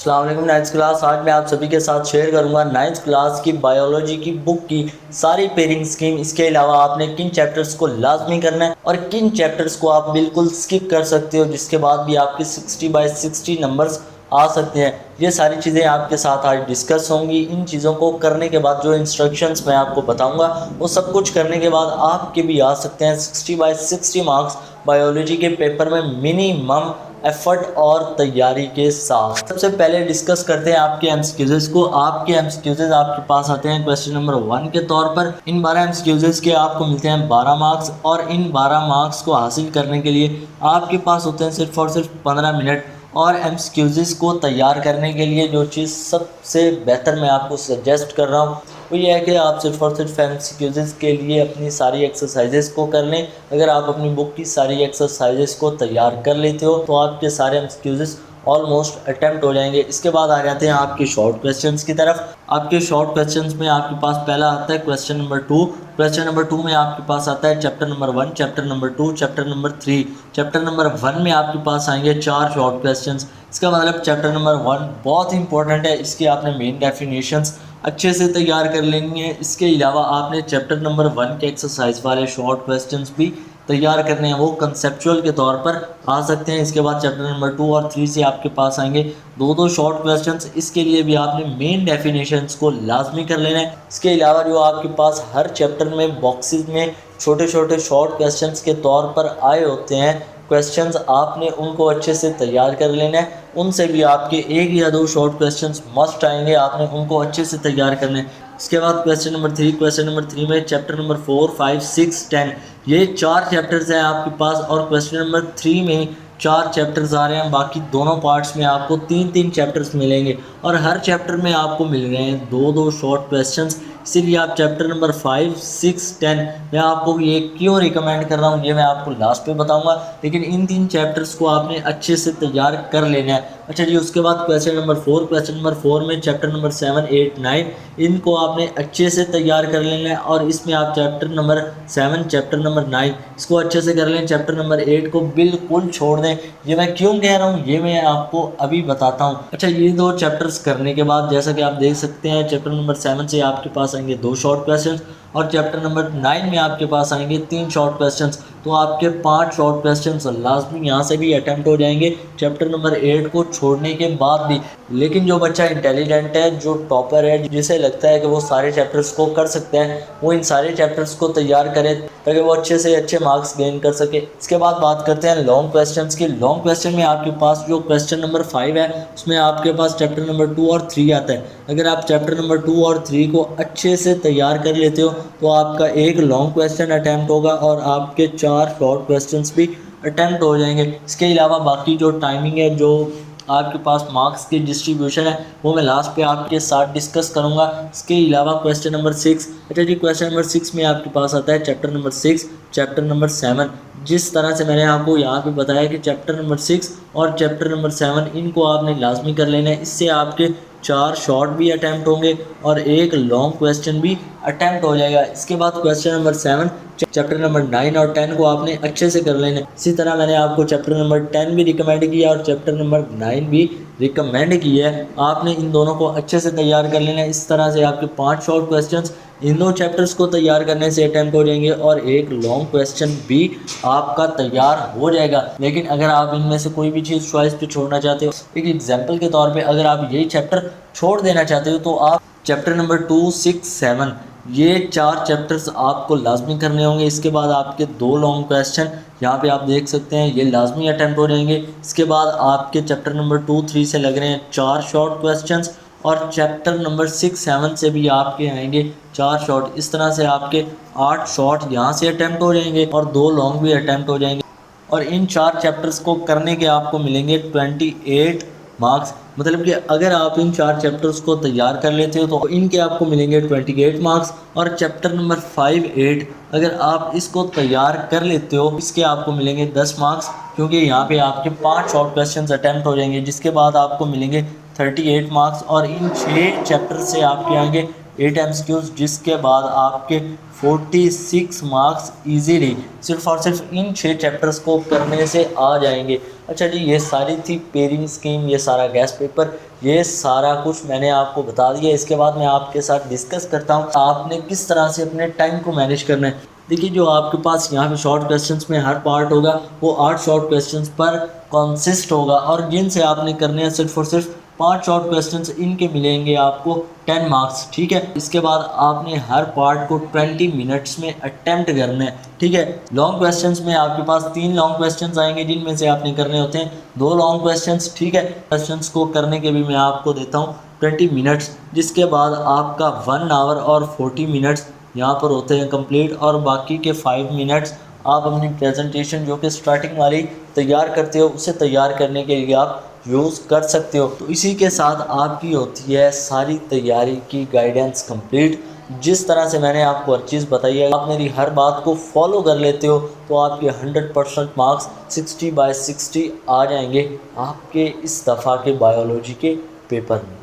अस्सलाम वालेकुम ninth class. आज मैं आप सभी के साथ शेयर करूंगा नाइन्थ क्लास की बायोलॉजी की बुक की सारी पेयरिंग स्कीम। इसके अलावा आपने किन चैप्टर्स को लाजमी करना है और किन चैप्टर्स को आप बिल्कुल स्किप कर सकते हो, जिसके बाद भी आपके 60/60 नंबर्स आ सकते हैं। ये सारी चीज़ें आपके साथ आज डिस्कस होंगी। इन चीज़ों को करने के बाद जो इंस्ट्रक्शंस मैं आपको बताऊंगा वो सब कुछ करने के बाद आपके भी आ सकते हैं 60/60 मार्क्स बायोलॉजी के पेपर में मिनिमम एफर्ट और तैयारी के साथ। सबसे पहले डिस्कस करते हैं आपके एमसीक्यूज़ को। आपके एमसीक्यूज़ आपके पास आते हैं क्वेश्चन नंबर 1 के तौर पर। इन 12 एमसीक्यूज़ के आपको मिलते हैं 12 मार्क्स और इन 12 मार्क्स को हासिल करने के लिए आपके पास होते हैं सिर्फ और सिर्फ 15 मिनट। और एमसीक्यूज़ को तैयार करने के लिए जो चीज़ सबसे बेहतर मैं आपको सजेस्ट कर रहा हूँ वो ये है कि आप सिर्फ और सिर्फ एमसीक्यूज़ के लिए अपनी सारी एक्सरसाइजेस को कर लें। अगर आप अपनी बुक की सारी एक्सरसाइजेस को तैयार कर लेते हो तो आपके सारे एमसीक्यूज़ ऑलमोस्ट अटैम्प्ट हो जाएंगे। इसके बाद आ जाते हैं आपके शॉर्ट क्वेश्चंस की तरफ। आपके शॉर्ट क्वेश्चंस में आपके पास पहला आता है क्वेश्चन नंबर 2। क्वेश्चन नंबर 2 में आपके पास आता है chapter number 1, chapter number 2, chapter number 3। Chapter number 1 में आपके पास आएंगे 4 शॉर्ट क्वेश्चंस। इसका मतलब चैप्टर नंबर 1 बहुत इंपॉर्टेंट है। इसकी आपने मेन डेफिनेशंस अच्छे से तैयार कर लेनी है। इसके अलावा आपने चैप्टर नंबर 1 के एक्सरसाइज वाले शॉर्ट क्वेश्चंस भी तैयार करने हैं, वो कंसेप्चुअल के तौर पर आ सकते हैं। इसके बाद चैप्टर नंबर 2 और 3 से आपके पास आएंगे दो शॉर्ट क्वेश्चंस। इसके लिए भी आपने मेन डेफिनेशंस को लाजमी कर लेना है। इसके अलावा जो आपके पास हर चैप्टर में बॉक्सेस में छोटे छोटे शॉर्ट क्वेश्चंस के तौर पर आए होते हैं क्वेश्चंस, आपने उनको अच्छे से तैयार कर लेना है। उनसे भी आपके 1 या 2 शॉर्ट क्वेश्चंस मस्ट आएंगे, आपने उनको अच्छे से तैयार करना है। इसके बाद क्वेश्चन नंबर 3 में चैप्टर नंबर 4, 5, 6, 10 ये 4 चैप्टर्स हैं आपके पास। और क्वेश्चन नंबर 3 में 4 चैप्टर्स आ रहे हैं। बाकी दोनों पार्ट्स में आपको 3-3 चैप्टर्स मिलेंगे और हर चैप्टर में आपको मिल रहे हैं 2-2 शॉर्ट क्वेश्चंस। इसीलिए आप चैप्टर नंबर 5, 6, 10 मैं आपको ये क्यों रिकमेंड कर रहा हूँ ये मैं आपको लास्ट पे बताऊंगा, लेकिन इन 3 चैप्टर्स को आपने अच्छे से तैयार कर लेना है। अच्छा जी, उसके बाद क्वेश्चन नंबर 4 में चैप्टर नंबर 7, 8, 9 इनको आपने अच्छे से तैयार कर लेना है। और इसमें आप चैप्टर नंबर 7, चैप्टर नंबर 9 इसको अच्छे से कर लें। चैप्टर नंबर 8 को बिल्कुल छोड़ दें। ये मैं क्यों कह रहा हूँ ये मैं आपको अभी बताता हूँ। अच्छा, ये 2 चैप्टर्स करने के बाद जैसा कि आप देख सकते हैं चैप्टर नंबर 7 से आपके पास आएंगे 2 शॉर्ट क्वेश्चन और चैप्टर नंबर 9 में आपके पास आएंगे 3 शॉर्ट क्वेश्चन। तो आपके 5 शॉर्ट क्वेश्चन लाजमी यहाँ से भी अटैम्प्ट हो जाएंगे चैप्टर नंबर 8 को छोड़ने के बाद भी। लेकिन जो बच्चा इंटेलिजेंट है, जो टॉपर है, जिसे लगता है कि वो सारे चैप्टर्स को कर सकते हैं, वो इन सारे चैप्टर्स को तैयार करे ताकि वो अच्छे से अच्छे मार्क्स गेन कर सके। इसके बाद बात करते हैं लॉन्ग क्वेश्चंस की। लॉन्ग क्वेश्चन में आपके पास जो क्वेश्चन नंबर 5 है उसमें आपके पास चैप्टर नंबर 2 और 3 आता है। अगर आप चैप्टर नंबर 2 और 3 को अच्छे से तैयार कर लेते हो तो आपका एक लॉन्ग क्वेश्चन अटैम्प्ट होगा और आपके 4 शॉर्ट क्वेश्चंस भी अटैम्प्ट हो जाएंगे। इसके अलावा बाकी जो टाइमिंग है, जो आपके पास मार्क्स की डिस्ट्रीब्यूशन है, वो मैं लास्ट पे आपके साथ डिस्कस करूंगा। इसके अलावा क्वेश्चन नंबर 6, अच्छा जी, क्वेश्चन नंबर 6 में आपके पास आता है चैप्टर नंबर 6, चैप्टर नंबर 7। जिस तरह से मैंने आपको यहाँ पे बताया कि चैप्टर नंबर 6 और चैप्टर नंबर 7 इनको आपने लाजमी कर लेना है। इससे आपके 4 शॉर्ट भी अटैम्प्ट होंगे और एक लॉन्ग क्वेश्चन भी अटैम्प्ट हो जाएगा। इसके बाद क्वेश्चन नंबर 7, चैप्टर नंबर 9 और 10 को आपने अच्छे से कर लेना है। इसी तरह मैंने आपको चैप्टर नंबर 10 भी रिकमेंड किया और चैप्टर नंबर 9 भी रिकमेंड किया है। आपने इन दोनों को अच्छे से तैयार कर लेना है। इस तरह से आपके 5 शॉर्ट क्वेश्चंस इन 2 चैप्टर्स को तैयार करने से अटैम्प्ट हो जाएंगे और एक लॉन्ग क्वेश्चन भी आपका तैयार हो जाएगा। लेकिन अगर आप इनमें से कोई भी चीज़ चॉइस पे छोड़ना चाहते हो, एक एग्जाम्पल के तौर पे अगर आप यही चैप्टर छोड़ देना चाहते हो तो आप चैप्टर नंबर 2, 6, 7 ये 4 चैप्टर्स आपको लाजमी करने होंगे। इसके बाद आपके 2 लॉन्ग क्वेश्चन यहाँ पे आप देख सकते हैं ये लाजमी अटैम्प्ट हो जाएंगे। इसके बाद आपके चैप्टर नंबर 2, 3 से लग रहे हैं 4 शॉर्ट क्वेश्चंस और चैप्टर नंबर 6, 7 से भी आपके आएंगे 4 शॉर्ट। इस तरह से आपके 8 शॉर्ट यहाँ से अटैम्प्ट हो जाएंगे और 2 लॉन्ग भी अटैम्प्ट हो जाएंगे। और इन 4 चैप्टर्स को करने के आपको मिलेंगे 28 मार्क्स। मतलब कि अगर आप इन 4 चैप्टर्स को तैयार कर लेते हो तो इनके आपको मिलेंगे 28 मार्क्स। और चैप्टर नंबर 5, 8 अगर आप इसको तैयार कर लेते हो इसके आपको मिलेंगे 10 मार्क्स, क्योंकि यहाँ पे आपके 5 शॉर्ट क्वेश्चन अटैम्प्ट हो जाएंगे जिसके बाद आपको मिलेंगे 38 मार्क्स। और इन 6 चैप्टर से आपके आएंगे 8 MCQs, जिसके बाद आपके 46 मार्क्स इजीली सिर्फ और सिर्फ इन 6 चैप्टर्स को करने से आ जाएंगे। अच्छा जी, ये सारी थी पेयरिंग स्कीम, ये सारा गैस पेपर, ये सारा कुछ मैंने आपको बता दिया। इसके बाद मैं आपके साथ डिस्कस करता हूँ आपने किस तरह से अपने टाइम को मैनेज करना है। देखिए, जो आपके पास यहाँ पे शॉर्ट क्वेश्चंस में हर पार्ट होगा वो 8 शॉर्ट क्वेश्चंस पर कंसिस्ट होगा, और जिनसे आपने करने हैं सिर्फ और सिर्फ 5 शॉर्ट क्वेश्चंस, इनके मिलेंगे आपको 10 मार्क्स। ठीक है, इसके बाद आपने हर पार्ट को 20 मिनट्स में अटेम्प्ट करना है। ठीक है, लॉन्ग क्वेश्चंस में आपके पास 3 लॉन्ग क्वेश्चंस आएंगे, जिनमें से आपने करने होते हैं 2 लॉन्ग क्वेश्चंस। ठीक है, क्वेश्चंस को करने के भी मैं आपको देता हूँ 20 मिनट्स, जिसके बाद आपका 1 आवर और 40 मिनट्स यहाँ पर होते हैं कंप्लीट, और बाकी के 5 मिनट्स आप अपनी प्रेजेंटेशन जो कि स्टार्टिंग वाली तैयार करते हो उसे तैयार करने के लिए आप यूज़ कर सकते हो। तो इसी के साथ आपकी होती है सारी तैयारी की गाइडेंस कंप्लीट। जिस तरह से मैंने आपको हर चीज़ बताई है, आप मेरी हर बात को फॉलो कर लेते हो तो आपके 100% मार्क्स 60/60 आ जाएंगे आपके इस दफ़ा के बायोलॉजी के पेपर में।